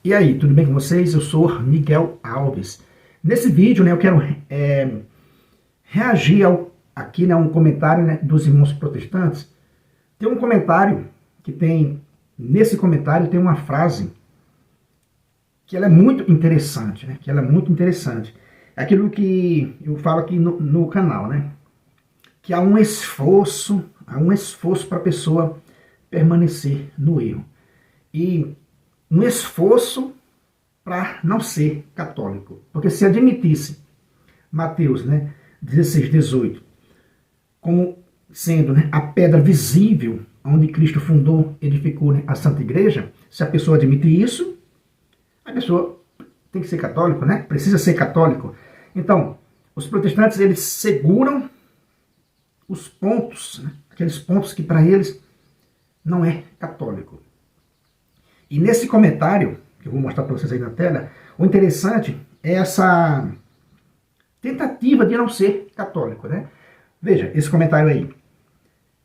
E aí, tudo bem com vocês? Eu sou Miguel Alves. Nesse vídeo, eu quero reagir aqui, um comentário, dos irmãos protestantes. Tem um comentário nesse comentário tem uma frase que ela é muito interessante, É aquilo que eu falo aqui no canal, que há um esforço para a pessoa permanecer no erro. E um esforço para não ser católico. Porque se admitisse Mateus 16, 18 como sendo a pedra visível onde Cristo fundou, edificou a Santa Igreja, se a pessoa admitir isso, a pessoa tem que ser católico, precisa ser católico. Então, os protestantes, eles seguram os pontos, aqueles pontos que para eles não é católico. E nesse comentário, que eu vou mostrar para vocês aí na tela, o interessante é essa tentativa de não ser católico, Veja, esse comentário aí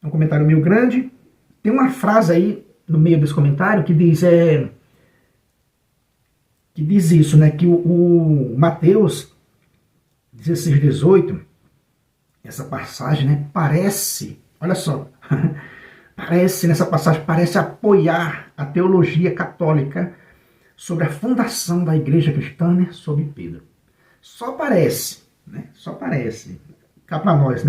é um comentário meio grande. Tem uma frase aí no meio desse comentário que diz isso, que o Mateus 16, 18, essa passagem, parece, olha só, nessa passagem, parece apoiar a teologia católica sobre a fundação da igreja cristã, sobre Pedro. Só parece, Só parece. Cá para nós,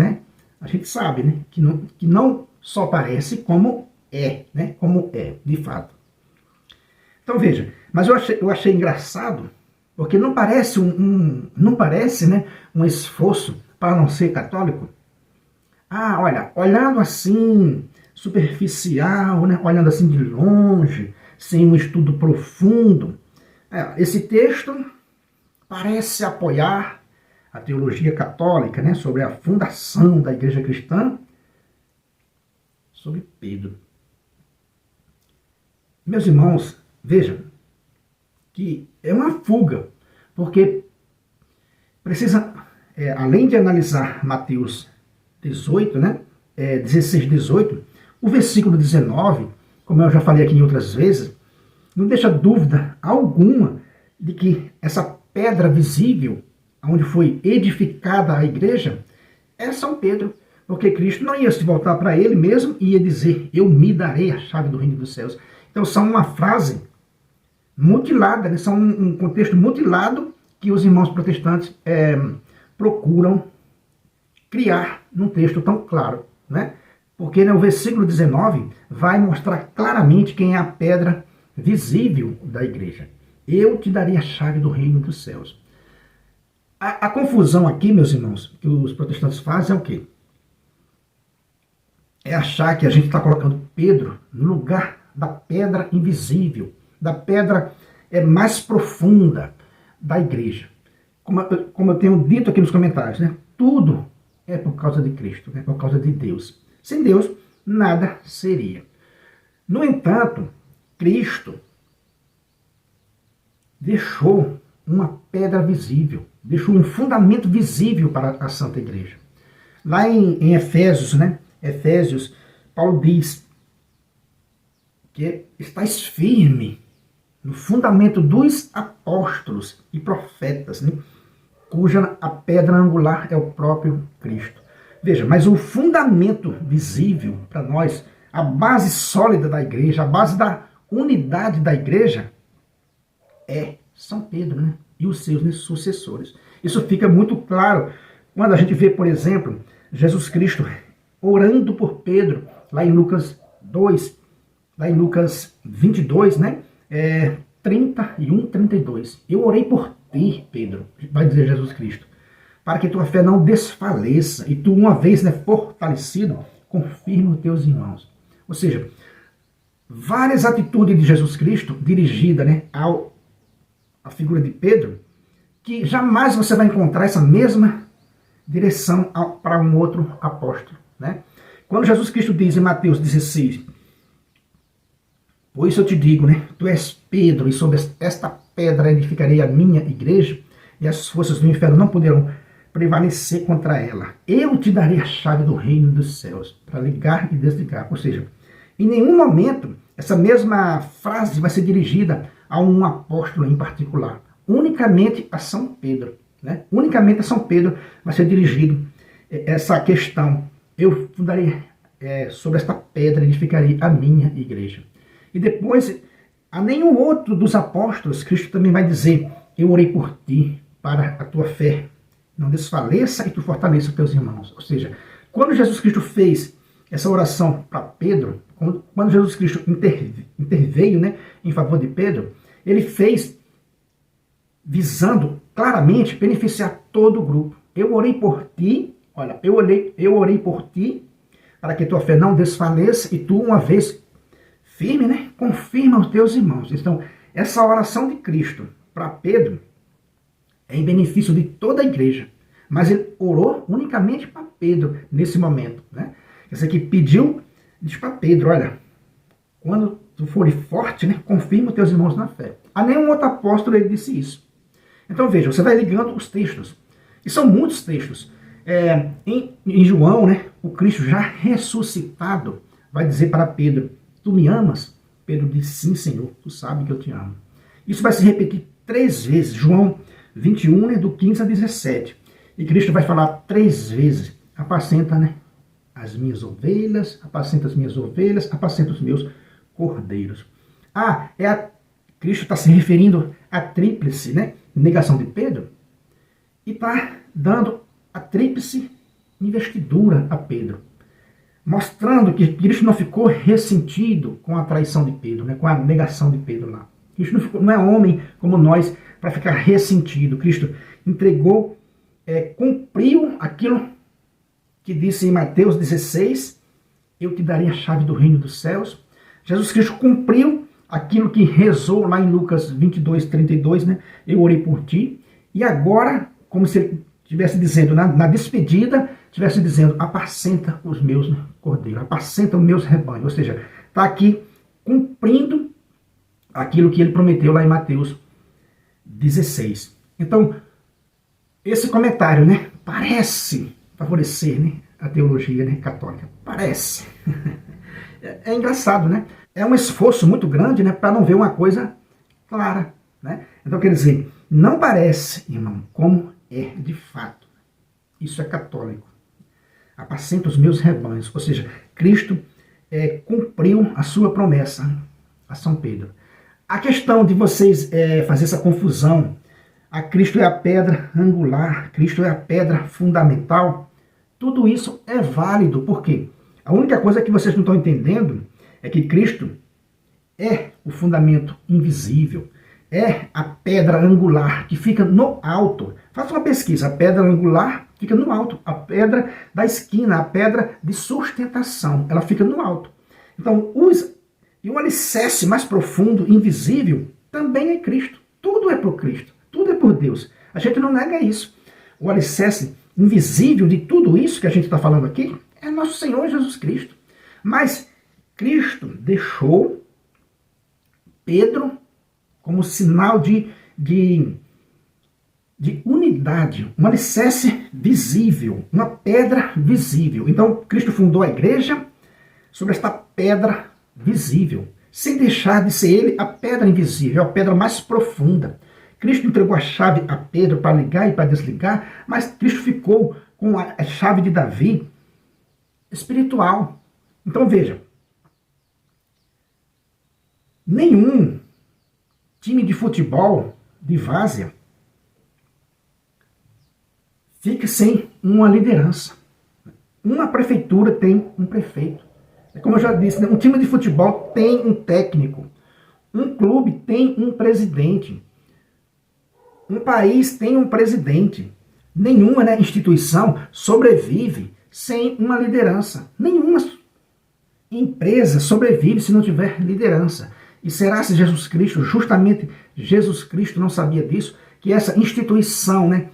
A gente sabe, que não só parece, como é, Como é, de fato. Então veja, mas eu achei engraçado, porque não parece um esforço para não ser católico. Ah, olha, olhando assim, superficial, olhando assim de longe, sem um estudo profundo, esse texto parece apoiar a teologia católica, sobre a fundação da igreja cristã, sobre Pedro. Meus irmãos, vejam que é uma fuga, porque precisa, além de analisar Mateus 18, 16, 18, o versículo 19, como eu já falei aqui em outras vezes, não deixa dúvida alguma de que essa pedra visível, onde foi edificada a igreja, é São Pedro, porque Cristo não ia se voltar para ele mesmo e ia dizer: eu me darei a chave do reino dos céus. Então são uma frase mutilada, são um contexto mutilado que os irmãos protestantes procuram criar num texto tão claro, Porque o versículo 19 vai mostrar claramente quem é a pedra visível da igreja. Eu te darei a chave do reino dos céus. A confusão aqui, meus irmãos, que os protestantes fazem é o quê? É achar que a gente está colocando Pedro no lugar da pedra invisível, da pedra mais profunda da igreja. Como eu tenho dito aqui nos comentários, tudo é por causa de Cristo, por causa de Deus. Sem Deus, nada seria. No entanto, Cristo deixou uma pedra visível, deixou um fundamento visível para a Santa Igreja. Lá em Efésios, Efésios, Paulo diz que estáis firme no fundamento dos apóstolos e profetas, cuja a pedra angular é o próprio Cristo. Veja, mas o fundamento visível para nós, a base sólida da igreja, a base da unidade da igreja, é São Pedro, e os seus sucessores. Isso fica muito claro quando a gente vê, por exemplo, Jesus Cristo orando por Pedro, lá em Lucas 2, lá em Lucas 22, 31, 32. Eu orei por ti, Pedro, vai dizer Jesus Cristo, para que tua fé não desfaleça, e tu, uma vez fortalecido, confirma os teus irmãos. Ou seja, várias atitudes de Jesus Cristo dirigida à figura de Pedro, que jamais você vai encontrar essa mesma direção para um outro apóstolo. Quando Jesus Cristo diz em Mateus 16, por isso eu te digo, tu és Pedro, e sobre esta pedra edificarei a minha igreja, e as forças do inferno não poderão prevalecer contra ela. Eu te darei a chave do reino dos céus, para ligar e desligar. Ou seja, em nenhum momento essa mesma frase vai ser dirigida a um apóstolo em particular. Unicamente a São Pedro. Né? Unicamente a São Pedro vai ser dirigido essa questão. Eu fundarei sobre esta pedra, edificarei a minha igreja. E depois, a nenhum outro dos apóstolos, Cristo também vai dizer: eu orei por ti, para a tua fé não desfaleça e tu fortaleça os teus irmãos. Ou seja, quando Jesus Cristo fez essa oração para Pedro, quando Jesus Cristo interveio, né, em favor de Pedro, ele fez visando claramente beneficiar todo o grupo. Eu orei por ti, olha, eu orei por ti para que tua fé não desfaleça e tu, uma vez firme, né, confirma os teus irmãos. Então, essa oração de Cristo para Pedro é em benefício de toda a igreja. Mas ele orou unicamente para Pedro nesse momento. Né? Esse aqui pediu, diz para Pedro: olha, quando tu fores forte, né, confirma os teus irmãos na fé. A nenhum outro apóstolo ele disse isso. Então veja, você vai ligando os textos. E são muitos textos. Em João, né, o Cristo já ressuscitado vai dizer para Pedro: tu me amas? Pedro diz: sim, Senhor, tu sabes que eu te amo. Isso vai se repetir 3 vezes. João 21, né, do 15 a 17. E Cristo vai falar 3 vezes: apacenta, né, as minhas ovelhas, apacenta as minhas ovelhas, apacenta os meus cordeiros. Cristo está se referindo à tríplice, né, negação de Pedro, e está dando a tríplice investidura a Pedro, mostrando que Cristo não ficou ressentido com a traição de Pedro, né, com a negação de Pedro lá. Cristo não é homem como nós para ficar ressentido. Cristo entregou, cumpriu aquilo que disse em Mateus 16: eu te darei a chave do reino dos céus. Jesus Cristo cumpriu aquilo que rezou lá em Lucas 22, 32, né? Eu orei por ti. E agora, como se ele estivesse dizendo, na despedida, estivesse dizendo: apacenta os meus cordeiros, apacenta os meus rebanhos. Ou seja, está aqui cumprindo aquilo que ele prometeu lá em Mateus 16. Então, esse comentário, né, parece favorecer, né, a teologia, né, católica. Parece. É engraçado, né? É um esforço muito grande, né, para não ver uma coisa clara. Né? Então, quer dizer, não parece, irmão, como é de fato. Isso é católico. Apacenta os meus rebanhos. Ou seja, Cristo cumpriu a sua promessa a São Pedro. A questão de vocês fazer essa confusão: a Cristo é a pedra angular, Cristo é a pedra fundamental, tudo isso é válido. Por quê? A única coisa que vocês não estão entendendo é que Cristo é o fundamento invisível, é a pedra angular que fica no alto. Faça uma pesquisa: a pedra angular fica no alto, a pedra da esquina, a pedra de sustentação, ela fica no alto. Então, e o alicerce mais profundo, invisível, também é Cristo. Tudo é por Cristo, tudo é por Deus. A gente não nega isso. O alicerce invisível de tudo isso que a gente está falando aqui é nosso Senhor Jesus Cristo. Mas Cristo deixou Pedro como sinal de unidade, um alicerce visível, uma pedra visível. Então, Cristo fundou a igreja sobre esta pedra visível, sem deixar de ser ele a pedra invisível, a pedra mais profunda. Cristo entregou a chave a Pedro para ligar e para desligar, mas Cristo ficou com a chave de Davi espiritual. Então veja, nenhum time de futebol de várzea fica sem uma liderança. Uma prefeitura tem um prefeito. Como eu já disse, um time de futebol tem um técnico. Um clube tem um presidente. Um país tem um presidente. Nenhuma, né, instituição sobrevive sem uma liderança. Nenhuma empresa sobrevive se não tiver liderança. E será se Jesus Cristo, justamente Jesus Cristo não sabia disso, que essa instituição, né,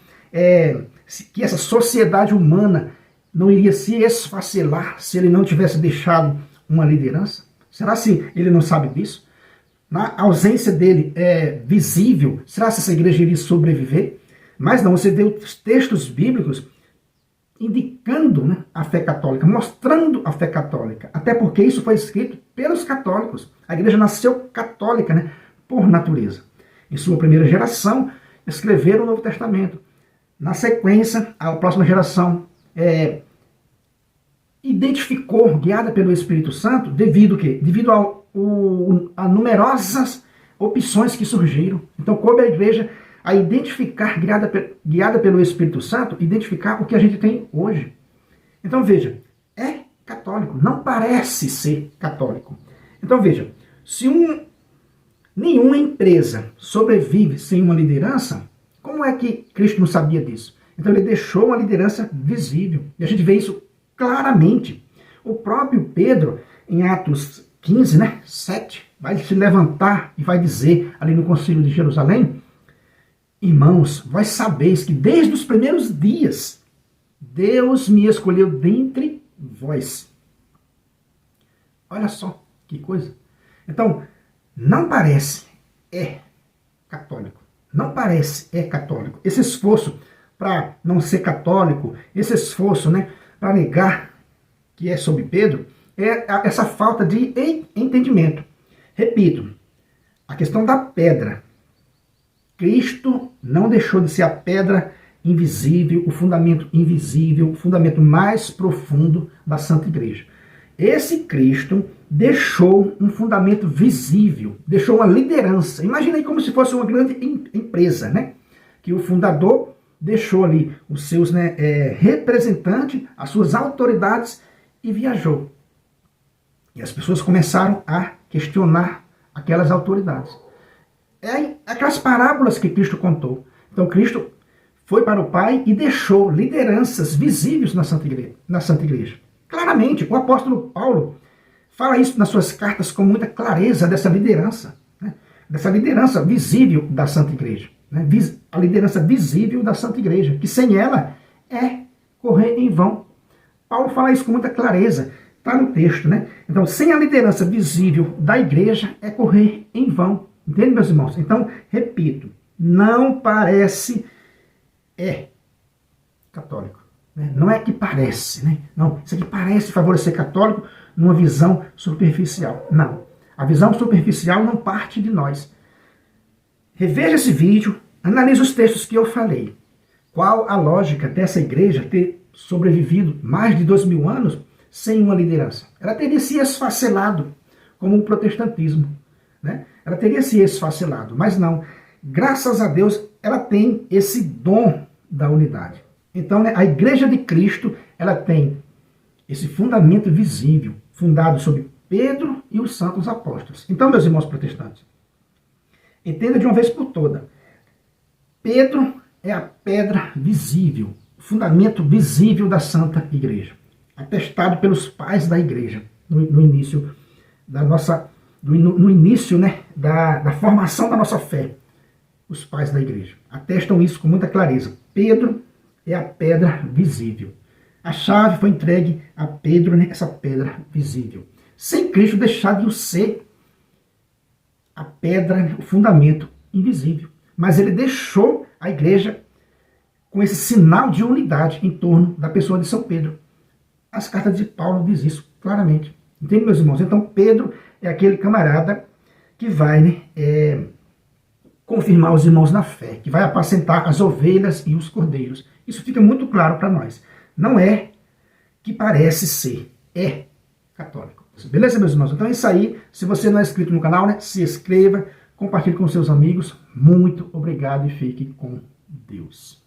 que essa sociedade humana não iria se esfacelar se ele não tivesse deixado uma liderança? Será se ele não sabe disso? Na ausência dele visível, será se essa igreja iria sobreviver? Mas não, você vê os textos bíblicos indicando, né, a fé católica, mostrando a fé católica. Até porque isso foi escrito pelos católicos. A igreja nasceu católica, né, por natureza. Em sua primeira geração, escreveram o Novo Testamento. Na sequência, a próxima geração identificou, guiada pelo Espírito Santo, devido a numerosas opções que surgiram. Então, coube à igreja a identificar, guiada pelo Espírito Santo, identificar o que a gente tem hoje. Então, veja, é católico, não parece ser católico. Então, veja, se nenhuma empresa sobrevive sem uma liderança, como é que Cristo não sabia disso? Então, ele deixou uma liderança visível. E a gente vê isso claramente. O próprio Pedro, em Atos 15, 7, vai se levantar e vai dizer ali no Concílio de Jerusalém: irmãos, vós sabeis que desde os primeiros dias Deus me escolheu dentre vós. Olha só que coisa. Então, não parece, é católico. Não parece, é católico. Esse esforço para não ser católico, esse esforço para negar que é sobre Pedro, é essa falta de entendimento. Repito, a questão da pedra. Cristo não deixou de ser a pedra invisível, o fundamento invisível, o fundamento mais profundo da Santa Igreja. Esse Cristo deixou um fundamento visível, deixou uma liderança. Imagina aí como se fosse uma grande empresa, que o fundador deixou ali os seus representantes, as suas autoridades e viajou. E as pessoas começaram a questionar aquelas autoridades. É aquelas parábolas que Cristo contou. Então Cristo foi para o Pai e deixou lideranças visíveis na Santa Igreja. Claramente, o apóstolo Paulo fala isso nas suas cartas com muita clareza dessa liderança. Dessa liderança visível da Santa Igreja. A liderança visível da Santa Igreja, que sem ela é correr em vão. Paulo fala isso com muita clareza. Está no texto, Então, sem a liderança visível da igreja, é correr em vão. Entende, meus irmãos? Então, repito, não parece, é católico. Não é que parece, Não, isso aqui parece favorecer católico numa visão superficial. Não. A visão superficial não parte de nós. Reveja esse vídeo, analise os textos que eu falei. Qual a lógica dessa igreja ter sobrevivido mais de 2000 anos sem uma liderança? Ela teria se esfacelado, como o protestantismo. Ela teria se esfacelado, mas não. Graças a Deus, ela tem esse dom da unidade. Então, a Igreja de Cristo, ela tem esse fundamento visível, fundado sobre Pedro e os santos apóstolos. Então, meus irmãos protestantes, entenda de uma vez por todas. Pedro é a pedra visível, o fundamento visível da Santa Igreja, atestado pelos pais da Igreja, no início da da formação da nossa fé. Os pais da Igreja atestam isso com muita clareza. Pedro é a pedra visível. A chave foi entregue a Pedro, essa pedra visível. Sem Cristo deixar de ser a pedra, o fundamento invisível. Mas ele deixou a igreja com esse sinal de unidade em torno da pessoa de São Pedro. As cartas de Paulo dizem isso claramente. Entende, meus irmãos? Então, Pedro é aquele camarada que vai confirmar os irmãos na fé, que vai apacentar as ovelhas e os cordeiros. Isso fica muito claro para nós. Não é que parece ser, é católico. Beleza, meus irmãos? Então é isso aí. Se você não é inscrito no canal, se inscreva, compartilhe com seus amigos. Muito obrigado e fique com Deus.